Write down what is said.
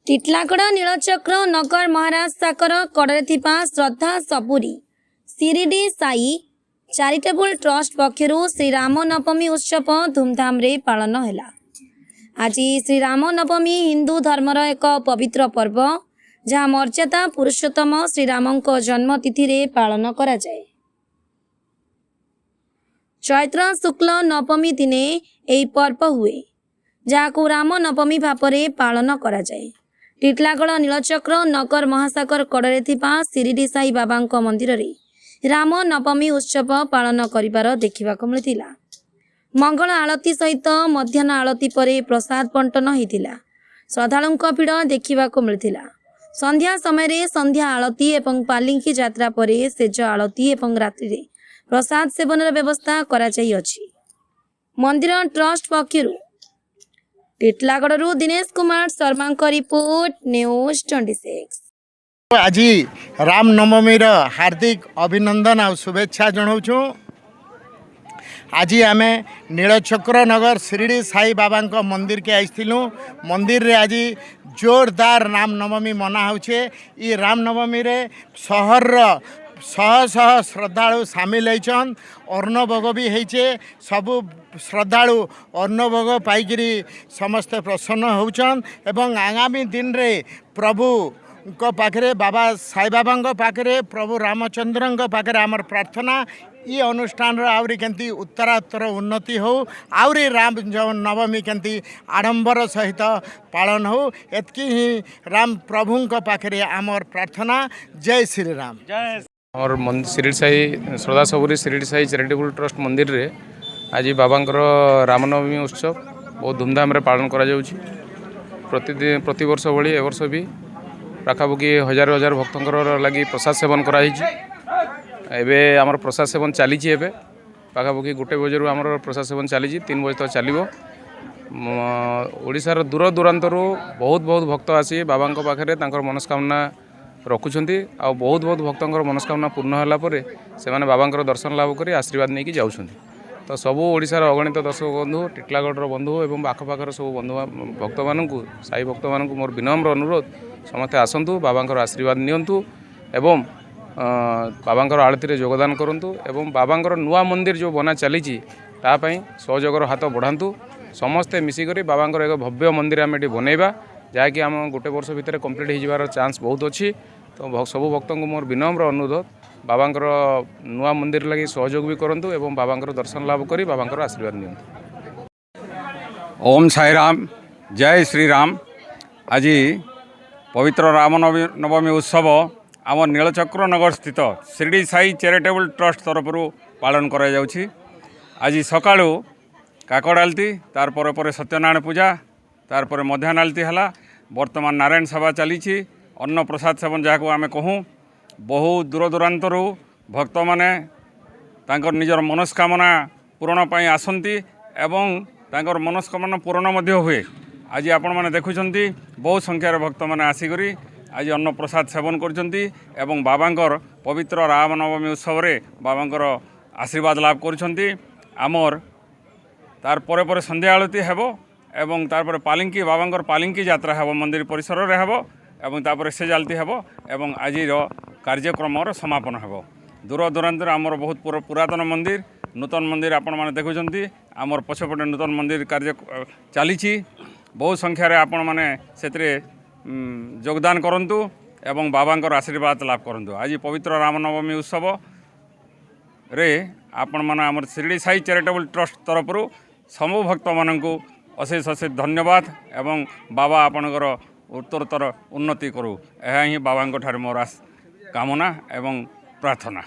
ଟିଟଲାଗଡ଼ ନୀଳଚକ୍ର ନଗର ମହାରାଜ ସାଗର କଡ଼ରେ ଥିବା ଶ୍ରଦ୍ଧା ସପୁରୀ ଶିରିଡ଼ି ସାଇ ଚାରିଟେବୁଲ ଟ୍ରଷ୍ଟ ପକ୍ଷରୁ ଶ୍ରୀରାମ ନବମୀ ଉତ୍ସବ ଧୁମଧାମରେ ପାଳନ ହେଲା। ଆଜି ଶ୍ରୀରାମ ନବମୀ ହିନ୍ଦୁ ଧର୍ମର ଏକ ପବିତ୍ର ପର୍ବ, ଯାହା ମର୍ଯ୍ୟାଦା ପୁରୁଷୋତ୍ତମ ଶ୍ରୀରାମଙ୍କ ଜନ୍ମତିଥିରେ ପାଳନ କରାଯାଏ। ଚୈତ୍ର ଶୁକ୍ଲ ନବମୀ ଦିନେ ଏହି ପର୍ବ ହୁଏ, ଯାହାକୁ ରାମ ନବମୀ ଭାବରେ ପାଳନ କରାଯାଏ। ଟିଟଲାଗଡ଼ ନୀଳଚକ୍ର ନଗର ମହାସାଗର କଡ଼ରେ ଥିବା ଶିରିଡ଼ି ସାଇ ବାବାଙ୍କ ମନ୍ଦିରରେ ରାମ ନବମୀ ଉତ୍ସବ ପାଳନ କରିବାର ଦେଖିବାକୁ ମିଳିଥିଲା। ମଙ୍ଗଳ ଆଳତୀ ସହିତ ମଧ୍ୟାହ୍ନ ଆଳତୀ ପରେ ପ୍ରସାଦ ବଣ୍ଟନ ହୋଇଥିଲା। ଶ୍ରଦ୍ଧାଳୁଙ୍କ ଭିଡ଼ ଦେଖିବାକୁ ମିଳିଥିଲା। ସନ୍ଧ୍ୟା ସମୟରେ ସନ୍ଧ୍ୟା ଆଳତୀ ଏବଂ ପାଲିଙ୍କି ଯାତ୍ରା ପରେ ସେଜ ଆଳତୀ ଏବଂ ରାତ୍ରିରେ ପ୍ରସାଦ ସେବନର ବ୍ୟବସ୍ଥା କରାଯାଇଅଛି। ମନ୍ଦିର ଟ୍ରଷ୍ଟ ପକ୍ଷରୁ ଟିଟଲାଗଡ଼ରୁ ଦିନେଶ କୁମାର ଶର୍ମାଙ୍କ ରିପୋର୍ଟ, ନ୍ୟୁଜ୍ 26। आज राम नवमीर हार्दिक अभिनंदन और शुभेच्छा जनाऊँ। आज आम नीलचक्र नगर शिरडी साई बाबा मंदिर के आइलु। मंदिर रे आज जोरदार राम नवमी मना होचे। ई राम नवमी रे शहर शह शह श्रद्धालु सामिल होइछन। अन्न भोग भी होइछे। सबु श्रद्धालु अन्न भोग पाइकरी समस्ते प्रसन्न होउछन एवं आगामी दिन रे प्रभु पाखरे बाबा साई बाबा पाखरे प्रभु रामचंद्र पाखरे आमर प्रार्थना ये अनुष्ठान आउरी केंती उत्तरोत्तर उन्नति हो, आउरी राम नवमी केंती आडंबर सहित पालन हो, एतकी ही राम प्रभु पाखरे आमर प्रार्थना। जय श्री राम। जय। और शिरडी साई श्रद्धा सबुरी शिरडी साई चैरिटेबल ट्रस्ट मंदिर रे आज बाबांकर रामनवमी उत्सव बहुत धूमधाम रे पालन करा जाउछि। प्रति वर्ष भली ए वर्ष भी पाखापाखि हजार हजार भक्तंकर लगी प्रसाद सेवन कराई। एबे आमर प्रसाद सेवन चली एबे पाखापाखि 1 बजे आमर प्रसाद सेवन चली 3 बजे तक चलो। ओडिशार दूर दूरांतरू बहुत बहुत भक्त आसी बाबा पाखे मनस्कामना रखुंट आ बहुत बहुत भक्तर मनस्कामना पूर्ण होगापर से बाबा दर्शन लाभ कर आशीर्वाद नहीं जाऊँ। तो सबू ओडिशार अगणित दर्शक बंधु टिटलागढ़ बंधु और आखपाखर सब बंधु भक्त मानू साई भक्त मानू मोर विनम्र अनुरोध समस्ते आसतु बाबा आशीर्वाद नियंतु एवं बाबा आरती में योगदान करूँ एवं बाबा नुआ मंदिर जो बना चली सहयोगर हाथ बढ़ातु। समस्ते मिसिक बाबा एक भव्य मंदिर आम ये बनइबा जहाँकि आम 1 वर्ष भितर कंप्लीट हो चांस बहुत अच्छी। तो सब भक्त को मोर विनम्र अनुरोध बाबा नुआ मंदिर लगी सहयोग भी करूँ एवं बाबा दर्शन लाभ कर बाबा आशीर्वाद नि। ओम साई राम, जय श्री राम। आज पवित्र राम नवमी उत्सव आम नीलचक्र नगर स्थित शिरडी साई चैरिटेबल ट्रस्ट तरफ पालन करा जाउछि। आज सकाळु काकड़ आलती तार पर सत्यनारायण पूजा तार पर मध्याह्न आलती है। वर्तमान नारायण सभा चली अन्न प्रसाद सेवन जहाँ को आम कहूँ। बहुत दूर दूरांतरू भक्त मैंने निजर मनस्कामना पूरण पाई आसंती एवं तांकर मनस्कामना पूरण मध्य हुए। आज आपण मैंने देखुंट बहुत संख्यार भक्त मैंने आसिक आज अन्न प्रसाद सेवन करछंती एवं बाबांकर पवित्र राम नवमी उत्सव रे बाबांकर आशीर्वाद लाभ करछंती। आमर तार पर संध्या आलती हेबो एवं तार पर पालिंकी बाबांकर पालिंकी यात्रा हेबो मंदिर परिसर रे हेबो एवं तापर से जालती हेबो एवं आजिर कार्यक्रम समापन हेबो। दूर दूरांतर आमर बहुत पुरातन मंदिर नूतन मंदिर आपण माने देखुछंती। आमर पछपटे नूतन मंदिर कार्य चली बहुत संख्यार आपण माने सेतरे योगदान करंतु एवं बाबांकर आशीर्वाद लाभ करंतु। आज पवित्र रामनवमी उत्सव रे आपण माने आमर शिरडी साई चैरिटेबल ट्रस्ट तरफ समूह भक्त मानू अशेष अशेष धन्यवाद एवं बाबा आपणकर उत्तरोत्तर उन्नति करू। यह ही बाबा ठारे मोर कामना एवं प्रार्थना।